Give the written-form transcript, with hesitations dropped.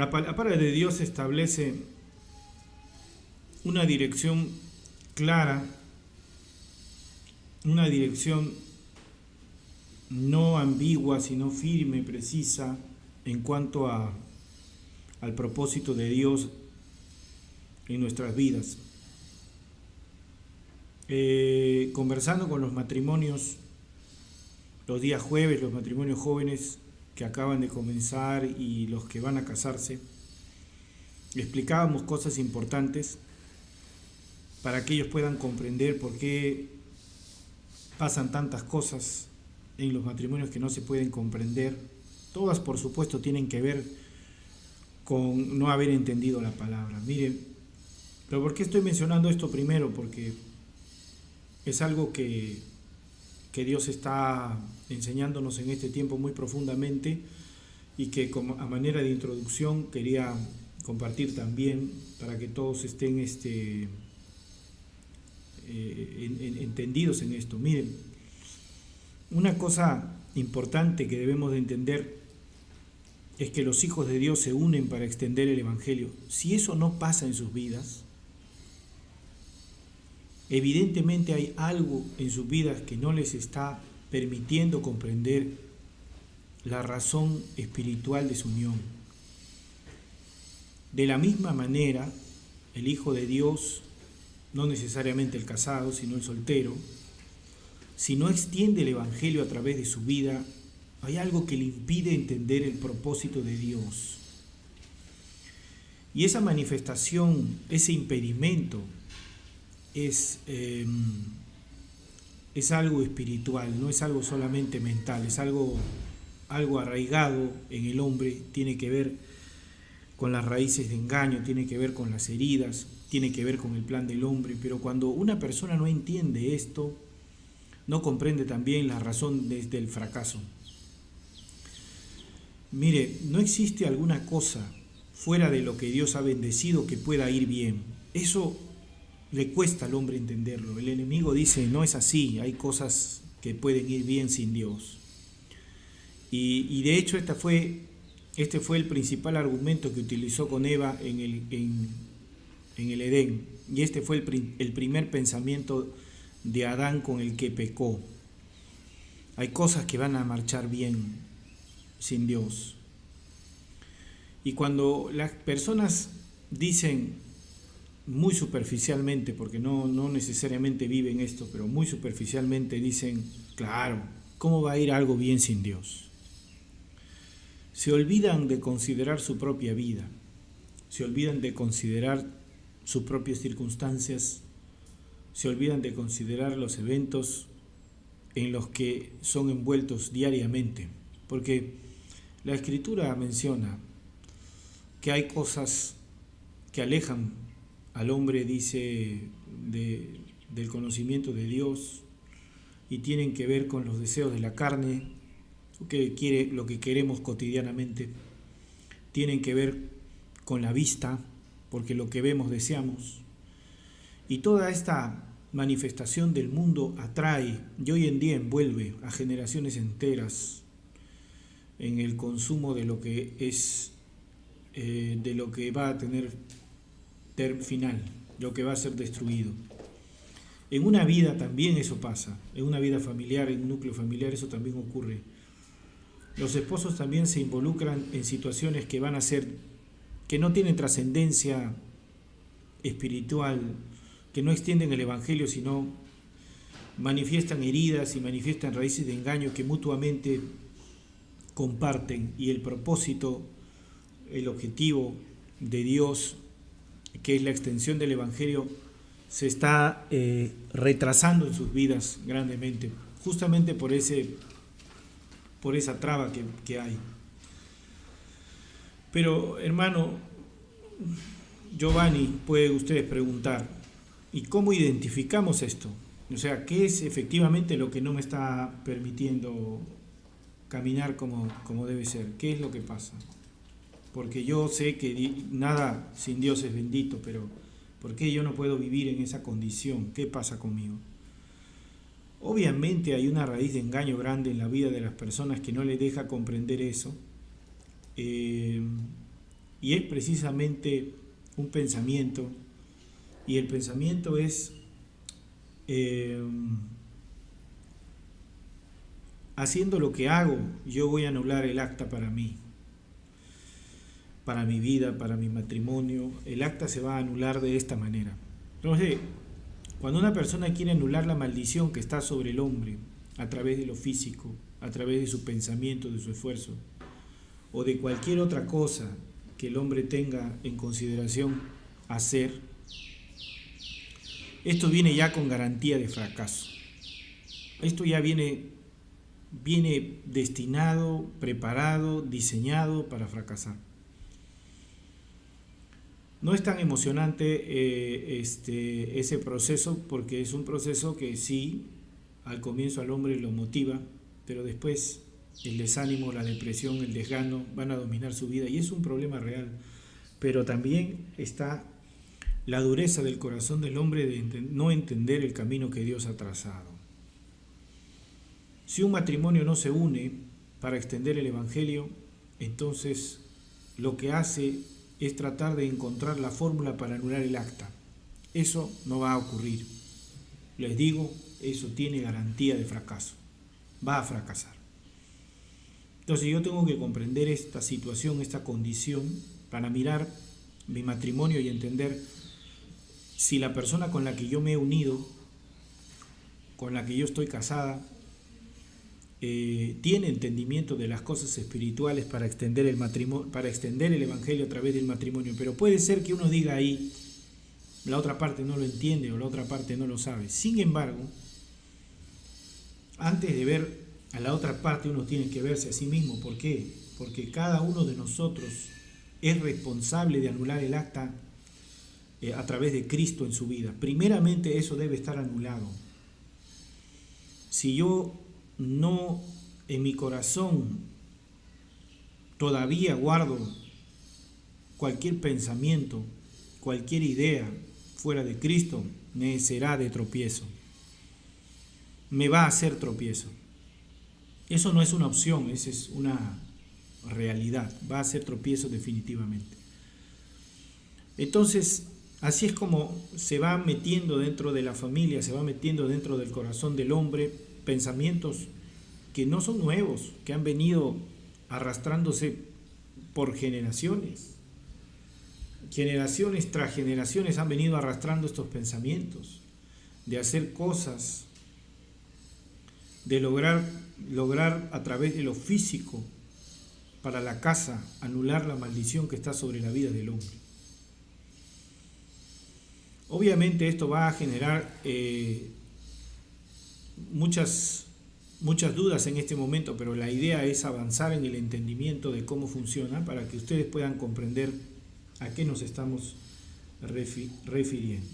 La palabra de Dios establece una dirección clara, una dirección no ambigua, sino firme, precisa en cuanto al propósito de Dios en nuestras vidas. Conversando con los matrimonios, los días jueves, los matrimonios jóvenes que acaban de comenzar y los que van a casarse, explicábamos cosas importantes para que ellos puedan comprender por qué pasan tantas cosas en los matrimonios que no se pueden comprender. Todas, por supuesto, tienen que ver con no haber entendido la palabra. Miren, pero ¿por qué estoy mencionando esto primero? Porque es algo que Dios está enseñándonos en este tiempo muy profundamente y que como a manera de introducción quería compartir también para que todos estén entendidos en esto. Miren, una cosa importante que debemos de entender es que los hijos de Dios se unen para extender el Evangelio. Si eso no pasa en sus vidas, evidentemente hay algo en sus vidas que no les está permitiendo comprender la razón espiritual de su unión. De la misma manera, el Hijo de Dios, no necesariamente el casado, sino el soltero, si no extiende el Evangelio a través de su vida, hay algo que le impide entender el propósito de Dios. Y esa manifestación, ese impedimento, es algo espiritual, no es algo solamente mental, es algo arraigado en el hombre, tiene que ver con las raíces de engaño, tiene que ver con las heridas, tiene que ver con el plan del hombre, pero cuando una persona no entiende esto, no comprende también la razón desde el fracaso. Mire, no existe alguna cosa fuera de lo que Dios ha bendecido que pueda ir bien. Eso le cuesta al hombre entenderlo. El enemigo dice, no es así, hay cosas que pueden ir bien sin Dios. Y de hecho este fue el principal argumento que utilizó con Eva en el Edén. Y este fue el primer pensamiento de Adán con el que pecó. Hay cosas que van a marchar bien sin Dios. Y cuando las personas dicen muy superficialmente, porque no necesariamente viven esto, pero muy superficialmente dicen, claro, ¿cómo va a ir algo bien sin Dios? Se olvidan de considerar su propia vida, se olvidan de considerar sus propias circunstancias, se olvidan de considerar los eventos en los que son envueltos diariamente, porque la Escritura menciona que hay cosas que alejan al hombre, dice, del conocimiento de Dios y tienen que ver con los deseos de la carne, lo que queremos cotidianamente, tienen que ver con la vista, porque lo que vemos deseamos. Y toda esta manifestación del mundo atrae y hoy en día envuelve a generaciones enteras en el consumo de lo que es, de lo que va a tener final, lo que va a ser destruido. En una vida también eso pasa, en una vida familiar, en un núcleo familiar eso también ocurre. Los esposos también se involucran en situaciones que van a ser, que no tienen trascendencia espiritual, que no extienden el Evangelio, sino manifiestan heridas y manifiestan raíces de engaño que mutuamente comparten, y el propósito, el objetivo de Dios, que es la extensión del Evangelio, se está retrasando en sus vidas grandemente, justamente por esa traba que hay. Pero hermano Giovanni, pueden ustedes preguntar, ¿y cómo identificamos esto? O sea, ¿qué es efectivamente lo que no me está permitiendo caminar como debe ser? ¿Qué es lo que pasa? Porque yo sé que nada sin Dios es bendito, pero ¿por qué yo no puedo vivir en esa condición? ¿Qué pasa conmigo? Obviamente hay una raíz de engaño grande en la vida de las personas que no les deja comprender eso. y es precisamente un pensamiento, y el pensamiento es haciendo lo que hago, yo voy a anular el acta para mí, para mi vida, para mi matrimonio. El acta se va a anular de esta manera. Entonces, cuando una persona quiere anular la maldición que está sobre el hombre a través de lo físico, a través de su pensamiento, de su esfuerzo, o de cualquier otra cosa que el hombre tenga en consideración hacer, esto viene ya con garantía de fracaso. Esto ya viene destinado, preparado, diseñado para fracasar. No es tan emocionante ese proceso, porque es un proceso que sí, al comienzo al hombre lo motiva, pero después el desánimo, la depresión, el desgano van a dominar su vida, y es un problema real. Pero también está la dureza del corazón del hombre de no entender el camino que Dios ha trazado. Si un matrimonio no se une para extender el Evangelio, entonces lo que hace es tratar de encontrar la fórmula para anular el acta. Eso no va a ocurrir. Les digo, eso tiene garantía de fracaso. Va a fracasar. Entonces yo tengo que comprender esta situación, esta condición, para mirar mi matrimonio y entender si la persona con la que yo me he unido, con la que yo estoy casada, tiene entendimiento de las cosas espirituales para extender el matrimonio, para extender el Evangelio a través del matrimonio. Pero puede ser que uno diga ahí, la otra parte no lo entiende o la otra parte no lo sabe. Sin embargo, antes de ver a la otra parte, uno tiene que verse a sí mismo. ¿Por qué? Porque cada uno de nosotros es responsable de anular el acta a través de Cristo en su vida. Primeramente eso debe estar anulado. Si yo no en mi corazón todavía guardo cualquier pensamiento, cualquier idea fuera de Cristo, me será de tropiezo. Me va a hacer tropiezo. Eso no es una opción, esa es una realidad. Va a ser tropiezo definitivamente. Entonces, así es como se va metiendo dentro de la familia, se va metiendo dentro del corazón del hombre pensamientos que no son nuevos, que han venido arrastrándose por generaciones. Generaciones tras generaciones han venido arrastrando estos pensamientos de hacer cosas, de lograr a través de lo físico para la casa anular la maldición que está sobre la vida del hombre. Obviamente esto va a generar muchas dudas en este momento, pero la idea es avanzar en el entendimiento de cómo funciona para que ustedes puedan comprender a qué nos estamos refiriendo.